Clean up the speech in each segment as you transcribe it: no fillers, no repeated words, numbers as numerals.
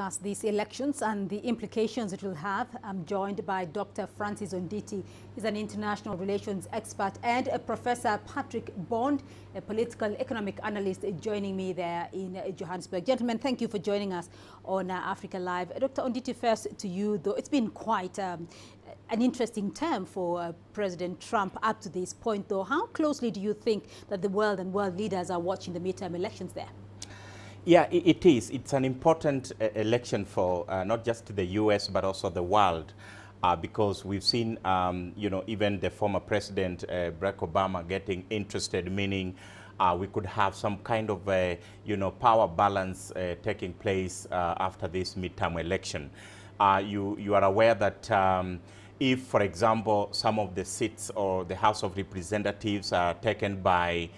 discuss these elections and the implications it will have. I'm joined by Dr. Francis Onditi. He's an international relations expert, and Professor Patrick Bond, a political economic analyst, joining me there in Johanesburg. Gentlemen, thank you for joining us on Africa Live. Dr. Onditi, first to you, though. It's been quite an interesting term for President Trump up to this point, though. How closely do you think that the world and world leaders are watching the midterm elections there? Yeah, it is. It's an important election for not just the U.S. but also the world, because we've seen, even the former president, Barack Obama, getting interested, meaning we could have some kind of, power balance taking place after this midterm election. You are aware that if, for example, some of the seats or the House of Representatives are taken by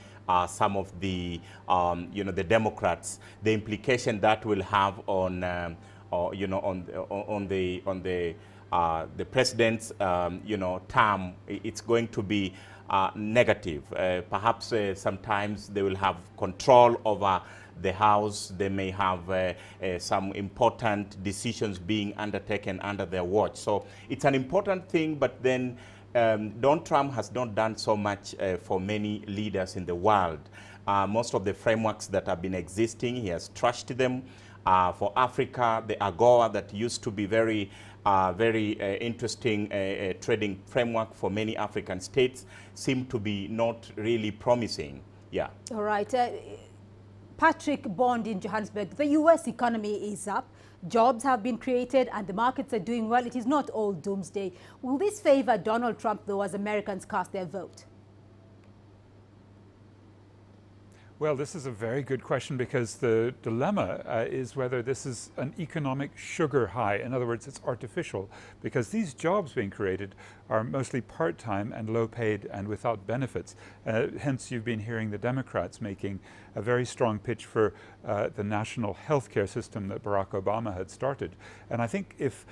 some of the, the Democrats, the implication that will have on, the president's, term, it's going to be negative. Perhaps sometimes they will have control over the House. They may have some important decisions being undertaken under their watch. So it's an important thing, but then Donald Trump has not done so much for many leaders in the world. Most of the frameworks that have been existing, he has trashed them. For Africa, the AGOA that used to be very interesting trading framework for many African states seem to be not really promising. Yeah. All right. Patrick Bond in Johannesburg, the U.S. economy is up. Jobs have been created and the markets are doing well. It is not all doomsday. Will this favor Donald Trump, though, as Americans cast their vote? Well, this is a very good question, because the dilemma is whether this is an economic sugar high. In other words, it's artificial, because these jobs being created are mostly part-time and low-paid and without benefits. Hence, you've been hearing the Democrats making a very strong pitch for the national health care system that Barack Obama had started. And I think if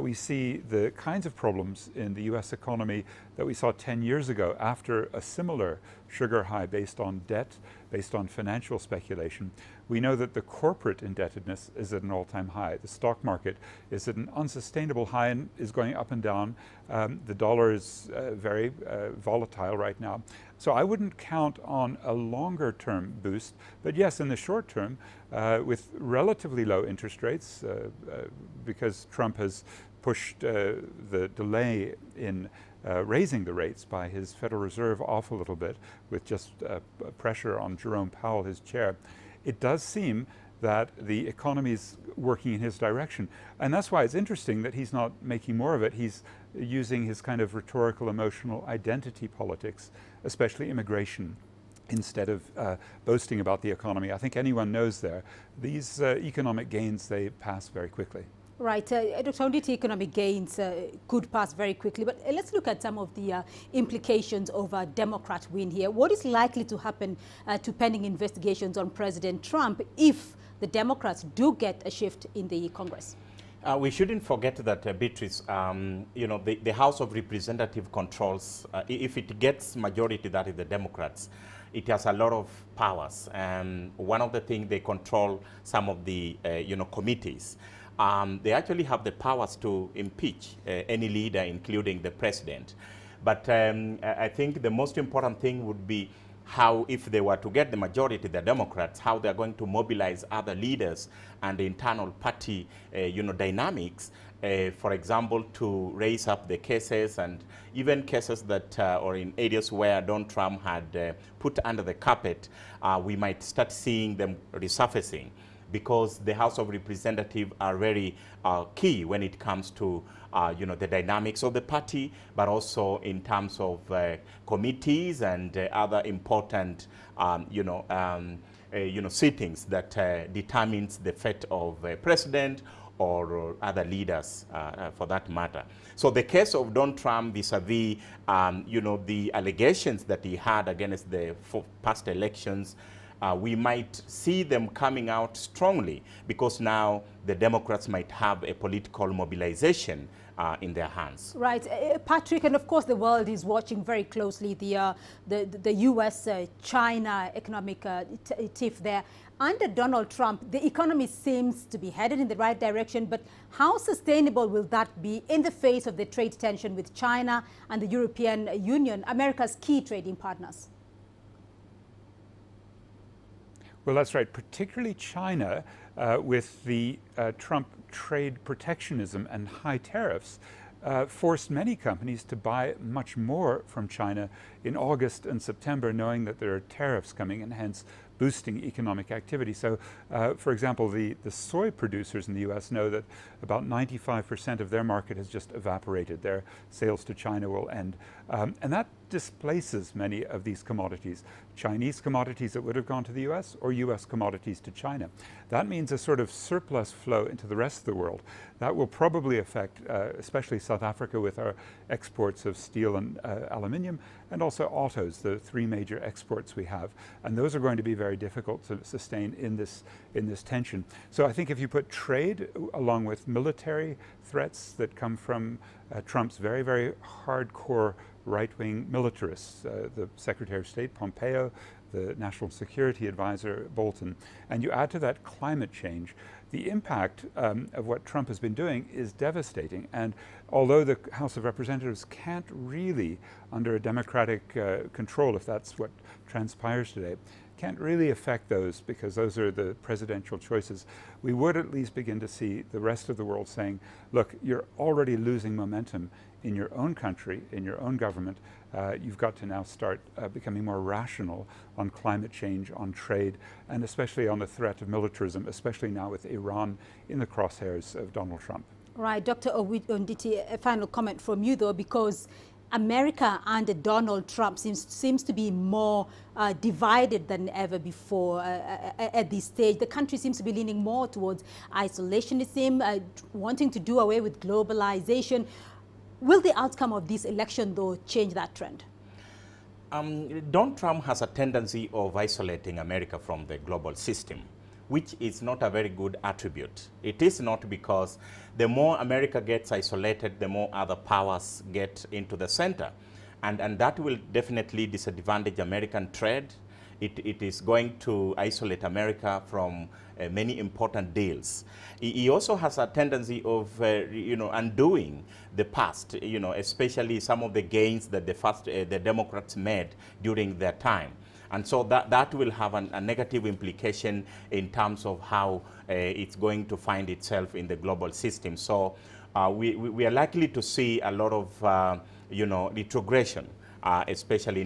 we see the kinds of problems in the U.S. economy that we saw 10 years ago after a similar sugar high based on debt, based on financial speculation, we know that the corporate indebtedness is at an all-time high. The stock market is at an unsustainable high and is going up and down. The dollar is very volatile right now. So I wouldn't count on a longer-term boost, but yes, in the short term, with relatively low interest rates, because Trump has pushed the delay in raising the rates by his Federal Reserve off a little bit, with just pressure on Jerome Powell, his chair, it does seem that the economy is working in his direction. And that's why it's interesting that he's not making more of it. He's using his kind of rhetorical, emotional identity politics, especially immigration, instead of boasting about the economy. I think anyone knows there, these economic gains, they pass very quickly. Right. Dr. Onditi, economic gains could pass very quickly, but let's look at some of the implications of a Democrat win here. What is likely to happen to pending investigations on President Trump if the Democrats do get a shift in the Congress? We shouldn't forget that, Beatrice, the House of Representatives controls, if it gets majority, that is the Democrats, it has a lot of powers. One of the things, they control some of the, committees. They actually have the powers to impeach any leader, including the president. But I think the most important thing would be how, if they were to get the majority, the Democrats, how they're going to mobilize other leaders and the internal party, dynamics, for example, to raise up the cases, and even cases that, or in areas where Donald Trump had put under the carpet, we might start seeing them resurfacing, because the House of Representatives are very key when it comes to, the dynamics of the party, but also in terms of committees and other important, sittings that determines the fate of a president or other leaders, for that matter. So the case of Donald Trump vis-a-vis, the allegations that he had against the past elections, we might see them coming out strongly, because now the Democrats might have a political mobilization in their hands. Right. Patrick, and of course the world is watching very closely the US-China economic tiff there. Under Donald Trump, the economy seems to be headed in the right direction, but how sustainable will that be in the face of the trade tension with China and the European Union, America's key trading partners? Well, that's right, particularly China, with the Trump trade protectionism and high tariffs, forced many companies to buy much more from China in August and September, knowing that there are tariffs coming and hence boosting economic activity. So, for example, the soy producers in the U.S. know that about 95% of their market has just evaporated. Their sales to China will end. And that displaces many of these commodities, Chinese commodities that would have gone to the U.S. or U.S. commodities to China. That means a sort of surplus flow into the rest of the world. That will probably affect especially South Africa with our exports of steel and aluminium, and also autos, the three major exports we have. And those are going to be very difficult to sustain in this tension. So I think if you put trade along with military threats that come from Trump's very, very hardcore right-wing militarists, the Secretary of State Pompeo, the National Security Advisor Bolton, and you add to that climate change, the impact of what Trump has been doing is devastating. And although the House of Representatives can't really, under a Democratic control, if that's what transpires today, can't really affect those because those are the presidential choices, we would at least begin to see the rest of the world saying, look, you're already losing momentum in your own country, in your own government. You've got to now start becoming more rational on climate change, on trade, and especially on the threat of militarism, especially now with Iran in the crosshairs of Donald Trump. Right. Dr. Onditi, a final comment from you, though, because America under Donald Trump seems to be more divided than ever before at this stage. The country seems to be leaning more towards isolationism, wanting to do away with globalization. Will the outcome of this election, though, change that trend? Donald Trump has a tendency of isolating America from the global system, which is not a very good attribute. It is not, because the more America gets isolated, the more other powers get into the center. And that will definitely disadvantage American trade. It is going to isolate America from many important deals. He also has a tendency of, undoing the past, especially some of the gains that the Democrats made during their time. And so that will have a negative implication in terms of how it's going to find itself in the global system. So we are likely to see a lot of, retrogression, especially